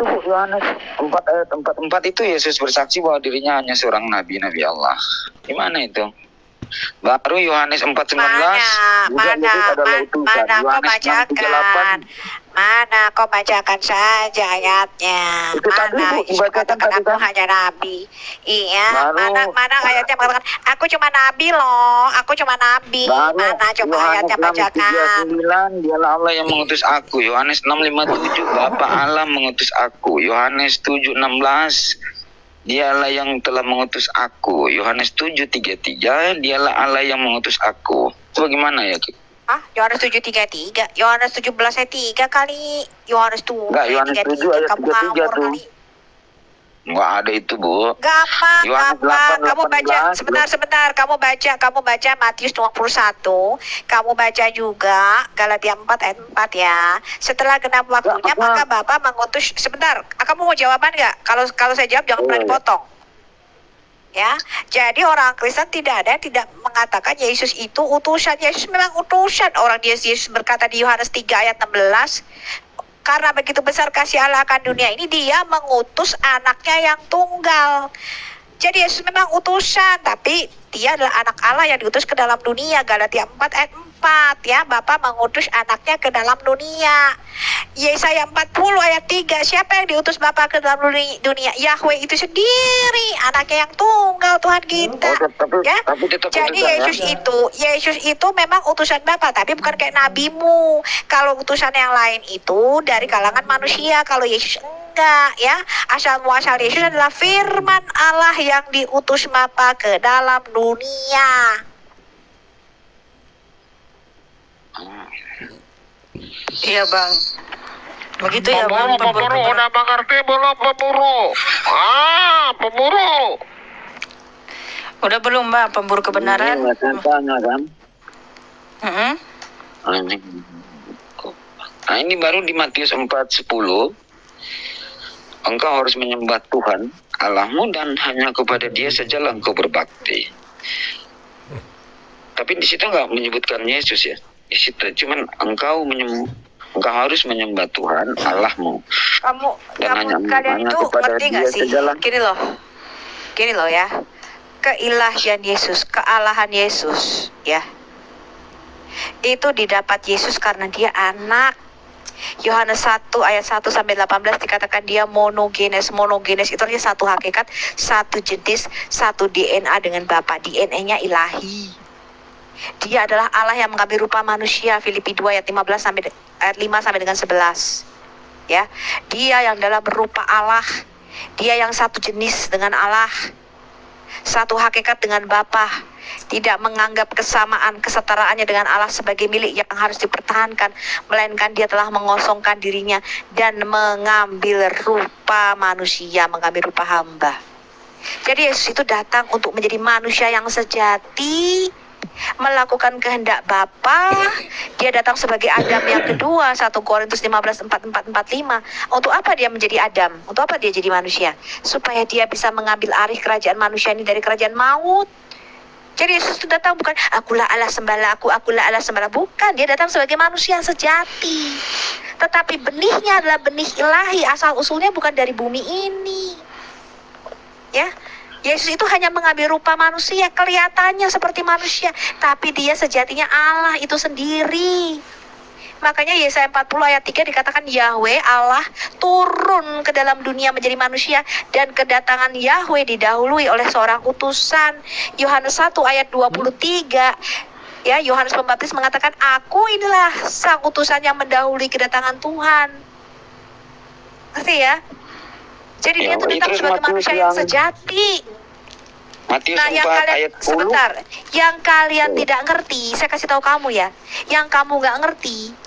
itu Yohanes 4 ayat 44 itu Yesus bersaksi bahwa dirinya hanya seorang nabi Allah. Gimana itu? Baru Yohanes 4:19 mana kau bacakan? Mana kau bacakan saja ayatnya? Itu mana tadi, Bu, katakan aku hanya nabi? Iya, mana ayatnya mengatakan aku cuma nabi loh, aku cuma nabi. Mana coba ayatnya bacakan? 6:39 dialah Allah yang mengutus aku. Yohanes 6:57 Bapa Allah mengutus aku. Yohanes 7:16 Dialah yang telah mengutus aku. Yohanes 7:33 Dialah Allah yang mengutus aku. Itu bagaimana ya, Ki? Yohanes 7:33, Yohanes 17 ayat 3 kali. Yohanes 7 ayat 33, kamu ngawur kali. Enggak ada itu, Bu. Gampang. Kamu baca sebentar. Kamu baca Matius 21. Kamu baca juga Galatia 4 ayat 4 ya. Setelah genap waktunya maka Bapa mengutus. Sebentar, kamu mau jawaban nggak? Kalau saya jawab jangan pernah dipotong. Ya, jadi orang Kristen tidak ada yang tidak mengatakan Yesus itu utusan. Yesus memang utusan. Orang Yesus berkata di Yohanes 3 ayat 16, karena begitu besar kasih Allah akan dunia ini, dia mengutus anaknya yang tunggal. Jadi Yesus memang utusan, tapi dia adalah anak Allah yang diutus ke dalam dunia. Galatia 4 ayat 4 ya, Bapa mengutus anaknya ke dalam dunia. Yesaya 40 ayat 3, siapa yang diutus Bapa ke dalam dunia? Yahweh itu sendiri, anaknya yang tunggal, Tuhan kita. Ya. Jadi Yesus itu memang utusan Bapa, tapi bukan kayak nabimu. Kalau utusan yang lain itu dari kalangan manusia, kalau Yesus enggak ya. Asal muasal Yesus adalah firman Allah yang diutus Bapa ke dalam dunia. Iya Bang. Begitu ya Bang. Pemburu, udah mengerti belum pemburu? Pemburu. Udah belum Mbak pemburu kebenaran? Kan? Nah ini baru di Matius 4:10. Engkau harus menyembah Tuhan Allahmu dan hanya kepada Dia sajalah engkau berbakti. Tapi di situ nggak menyebutkan Yesus ya. Di situ cuman engkau harus menyembah Tuhan Allahmu. Kalian itu ngerti nggak sih? Gini loh ya. Keilahian Yesus, kealahan Yesus ya. Itu didapat Yesus karena dia anak. Yohanes 1 ayat 1 sampai 18 dikatakan dia monogenes. Monogenes itu artinya satu hakikat, satu jenis, satu DNA dengan Bapa. DNA-nya ilahi. Dia adalah Allah yang mengambil rupa manusia. Filipi 2 ayat 15 sampai ayat 5 sampai dengan 11. Ya. Dia yang dalam berupa Allah. Dia yang satu jenis dengan Allah. Satu hakikat dengan Bapa. Tidak menganggap kesamaan kesetaraannya dengan Allah sebagai milik yang harus dipertahankan, melainkan dia telah mengosongkan dirinya dan mengambil rupa manusia, mengambil rupa hamba. Jadi Yesus itu datang untuk menjadi manusia yang sejati, melakukan kehendak Bapa. Dia datang sebagai Adam yang kedua, 1 Korintus 15:4-4-5. Untuk apa dia menjadi Adam? Untuk apa dia jadi manusia? Supaya dia bisa mengambil alih kerajaan manusia ini dari kerajaan maut. Jadi Yesus itu datang bukan akulah Allah sembahlah akulah Allah sembahlah. Bukan, dia datang sebagai manusia yang sejati. Tetapi benihnya adalah benih ilahi, asal usulnya bukan dari bumi ini. Ya, Yesus itu hanya mengambil rupa manusia, kelihatannya seperti manusia, tapi dia sejatinya Allah itu sendiri. Makanya Yesaya 40 ayat 3 dikatakan Yahweh Allah turun ke dalam dunia menjadi manusia, dan kedatangan Yahweh didahului oleh seorang utusan. Yohanes 1 ayat 23 ya, Yohanes Pembaptis mengatakan aku inilah sang utusan yang mendahului kedatangan Tuhan. Ngerti ya? Jadi dia itu datang sebagai manusia yang sejati. Nah, yang kalian tidak ngerti, saya kasih tahu kamu ya, yang kamu nggak ngerti,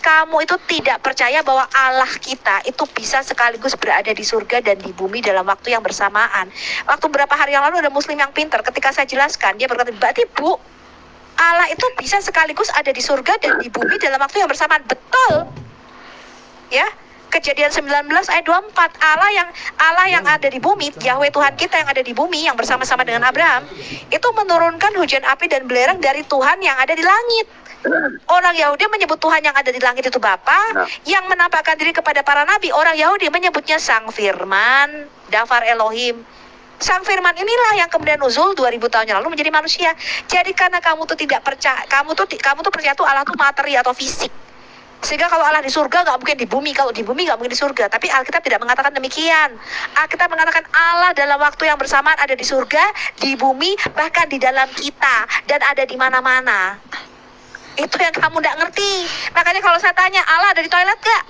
kamu itu tidak percaya bahwa Allah kita itu bisa sekaligus berada di surga dan di bumi dalam waktu yang bersamaan. Waktu beberapa hari yang lalu ada muslim yang pintar, ketika saya jelaskan, dia berkata, berarti Bu, Allah itu bisa sekaligus ada di surga dan di bumi dalam waktu yang bersamaan. Betul. Ya, Kejadian 19 ayat 24, Allah yang ada di bumi, Yahweh Tuhan kita yang ada di bumi, yang bersama-sama dengan Abraham, itu menurunkan hujan api dan belerang dari Tuhan yang ada di langit. Orang Yahudi menyebut Tuhan yang ada di langit itu Bapa, yang menampakkan diri kepada para nabi, orang Yahudi menyebutnya Sang Firman, Dafar Elohim. Sang Firman inilah yang kemudian nuzul 2000 tahun yang lalu menjadi manusia. Jadi karena kamu tuh tidak percaya, kamu tuh percaya tuh Allah tuh materi atau fisik. Sehingga kalau Allah di surga nggak mungkin di bumi, kalau di bumi nggak mungkin di surga. Tapi Alkitab tidak mengatakan demikian. Alkitab mengatakan Allah dalam waktu yang bersamaan ada di surga, di bumi, bahkan di dalam kita, dan ada di mana-mana. Itu yang kamu nggak ngerti. Makanya kalau saya tanya, Allah ada di toilet nggak?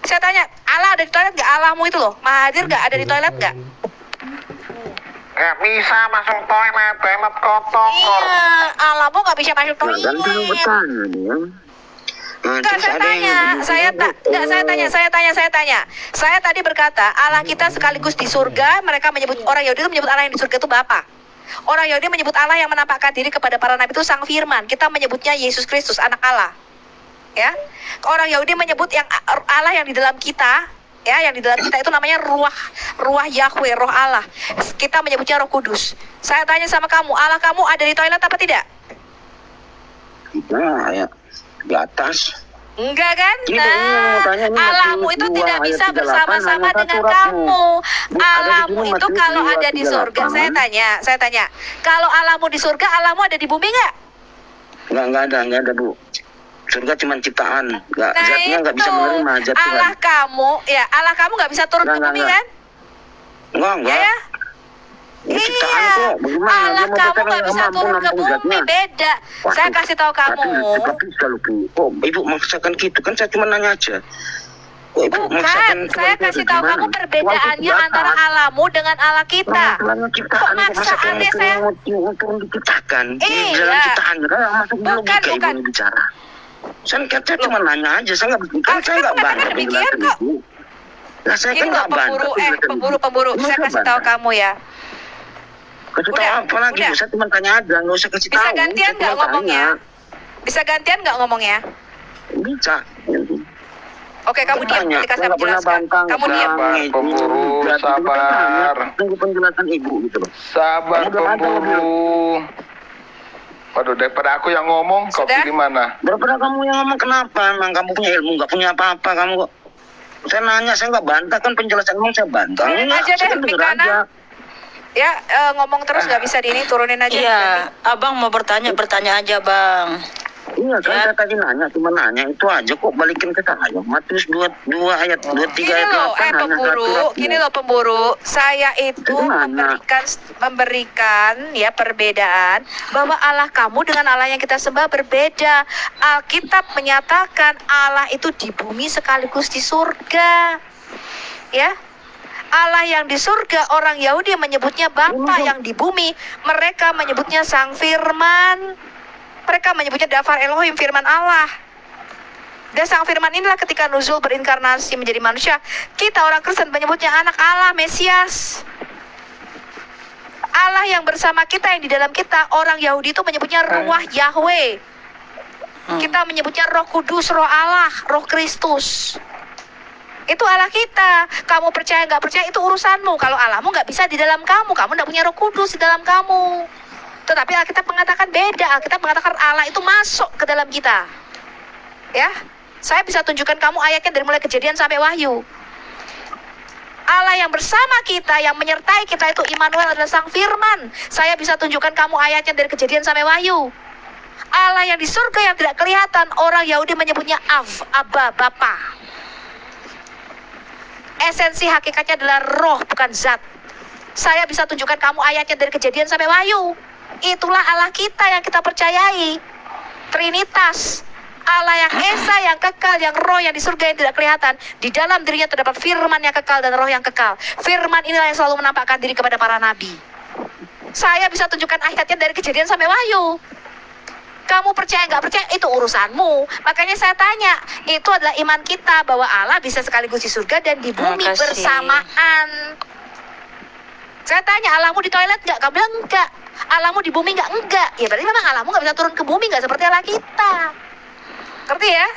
Saya tanya, Allah ada di toilet nggak? Allahmu itu loh, Mahathir nggak ada di toilet nggak? Gak bisa masuk toilet kotor. Iya, Allahmu nggak bisa masuk toilet. Enggak, saya tanya. Saya tadi berkata, Allah kita sekaligus di surga. Mereka menyebut, orang Yahudi itu menyebut Allah yang di surga itu Bapa. Orang Yahudi menyebut Allah yang menampakkan diri kepada para nabi itu Sang Firman. Kita menyebutnya Yesus Kristus, anak Allah. Ya. Orang Yahudi menyebut yang Allah yang di dalam kita, ya, yang di dalam kita itu namanya ruah Yahweh, roh Allah. Kita menyebutnya Roh Kudus. Saya tanya sama kamu, Allah kamu ada di toilet apa tidak? Nah, ya. Di atas. Enggak kan? Tidak, Allahmu itu tidak bisa bersama-sama dengan kamu. Allahmu itu kalau ada di surga, saya tanya, kalau Allahmu di surga, Allahmu ada di bumi nggak? Nggak ada Bu. Surga cuma ciptaan, zatnya nggak bisa menerima zat Tuhan. Allah kamu nggak bisa turun ke bumi kan? Enggak. Ya? Iya, Allah kamu nggak bisa turun ke bumi, beda. Saya kasih tahu kamu. Ibu maksakan gitu kan, saya cuma nanya aja. Bukan, saya kasih tahu kamu perbedaannya antara Allahmu dengan Allah kita. Kok maksa aneh saya? Turun diciptakan. Iya. Bukan. Bicara. Saya cuma nanya aja, saya nggak bantah demikian kok. Lah saya kan nggak bantah. Pemburu. Saya kasih tahu kamu ya. Kasih tahu apa lagi? Saya cuma tanya aja, nggak usah kasih tahu. Bisa gantian nggak ngomongnya? Bisa gantian nggak ngomongnya? Bisa. Oke, kamu diam. Ketika saya menjelaskan, kamu diam. Pemburu, sabar. Tunggu penjelasan ibu gitu loh. Sabar pemburu. Waduh, daripada aku yang ngomong, kau pilih mana? Daripada kamu yang ngomong, kenapa? Emang kamu punya ilmu, nggak punya apa-apa kamu kok. Saya nanya, saya nggak bantah kan, penjelasan ngomong saya bantah. Turunin aja deh, Mikana. Ya, ngomong terus nggak bisa di ini, turunin aja. Iya, abang mau bertanya aja bang. Iya kan, saya tadi nanya, cuma nanya itu aja kok, balikin ke saya. Matius 2 ayat 23 ayat 8. Gini loh pemburu, saya itu memberikan ya perbedaan bahwa Allah kamu dengan Allah yang kita sembah berbeda. Alkitab menyatakan Allah itu di bumi sekaligus di surga. Ya. Allah yang di surga, orang Yahudi menyebutnya Bapa, yang di bumi mereka menyebutnya Sang Firman. Mereka menyebutnya Dafar Elohim, firman Allah. Dan Sang Firman inilah ketika nuzul berinkarnasi menjadi manusia, kita orang Kristen menyebutnya anak Allah, Mesias. Allah yang bersama kita, yang di dalam kita. Orang Yahudi itu menyebutnya ruah Yahweh. Kita menyebutnya Roh Kudus, Roh Allah, Roh Kristus. Itu Allah kita. Kamu percaya nggak percaya itu urusanmu. Kalau Allahmu nggak bisa di dalam kamu nggak punya Roh Kudus di dalam kamu. Tetapi Alkitab mengatakan beda. Alkitab mengatakan Allah itu masuk ke dalam kita. Ya, saya bisa tunjukkan kamu ayatnya dari mulai Kejadian sampai Wahyu. Allah yang bersama kita, yang menyertai kita itu Immanuel adalah Sang Firman. Saya bisa tunjukkan kamu ayatnya dari Kejadian sampai Wahyu. Allah yang di surga yang tidak kelihatan, orang Yahudi menyebutnya Abba, Bapa. Esensi hakikatnya adalah roh, bukan zat. Saya bisa tunjukkan kamu ayatnya dari Kejadian sampai Wahyu. Itulah Allah kita yang kita percayai. Trinitas. Allah yang esa, yang kekal, yang roh, yang di surga yang tidak kelihatan. Di dalam dirinya terdapat firman yang kekal dan roh yang kekal. Firman inilah yang selalu menampakkan diri kepada para nabi. Saya bisa tunjukkan ayatnya dari Kejadian sampai Wahyu. Kamu percaya nggak percaya itu urusanmu. Makanya saya tanya, itu adalah iman kita bahwa Allah bisa sekaligus di surga dan di bumi bersamaan. Saya tanya, Allahmu di toilet nggak? Kamu bilang enggak. Allahmu di bumi nggak? Enggak. Ya berarti memang Allahmu nggak bisa turun ke bumi, nggak seperti Allah kita. Ngerti ya?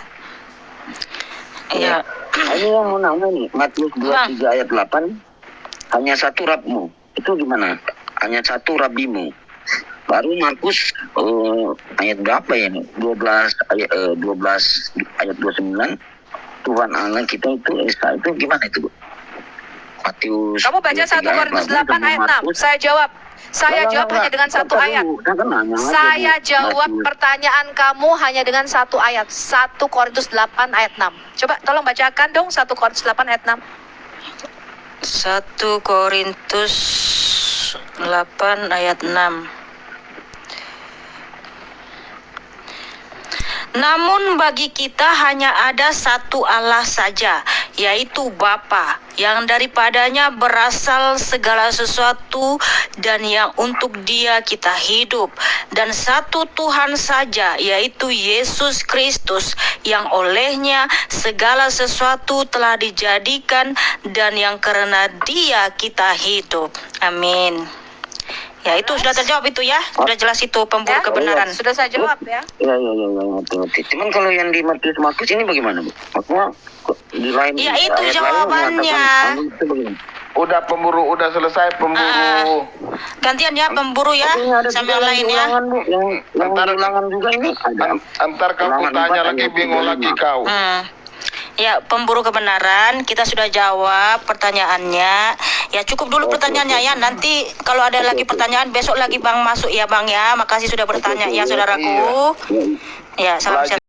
Iya. Ini yang mau nanya nih, Matius 23 ayat 8, hanya satu Rabmu. Itu gimana? Hanya satu Rabimu. Baru Markus ayat berapa ya nih? 12 ayat 29. Tuhan Allah kita itu Esa itu gimana itu, Bu? Matius. Kamu baca 1 Korintus 8 ayat 6. Saya jawab. Saya jawab hanya dengan satu ayat. Saya jawab pertanyaan kamu hanya dengan satu ayat. 1 Korintus 8 ayat 6. Coba tolong bacakan dong 1 Korintus 8 ayat 6. 1 Korintus 8 ayat 6. Namun bagi kita hanya ada satu Allah saja, yaitu Bapa, yang daripadanya berasal segala sesuatu dan yang untuk Dia kita hidup, dan satu Tuhan saja, yaitu Yesus Kristus, yang olehnya segala sesuatu telah dijadikan dan yang karena Dia kita hidup. Amin. Ya, itu sudah terjawab itu ya. Sudah jelas itu pemburu Ya? kebenaran. Sudah saya jawab ya. Iya, ngerti. Cuman kalau yang di Matius ini bagaimana, Bu? Maksudnya di lain Ya, itu ayat lain jawabannya. mengatakan, itu bagaimana? Udah pemburu, udah selesai pemburu. Gantian ya pemburu ya, Ini ada sama yang juga lain ya. ulangan, Bu. Yang ulangan juga ini ada. Antar kamu Ulangan tanya 4 lagi, ayat bingung 25. lagi kau. Ya, pemburu kebenaran, kita sudah jawab pertanyaannya. Ya, cukup dulu pertanyaannya ya. Nanti kalau ada lagi pertanyaan, besok lagi Bang masuk ya Bang ya. Makasih sudah bertanya ya saudaraku. Ya, salam sejahtera.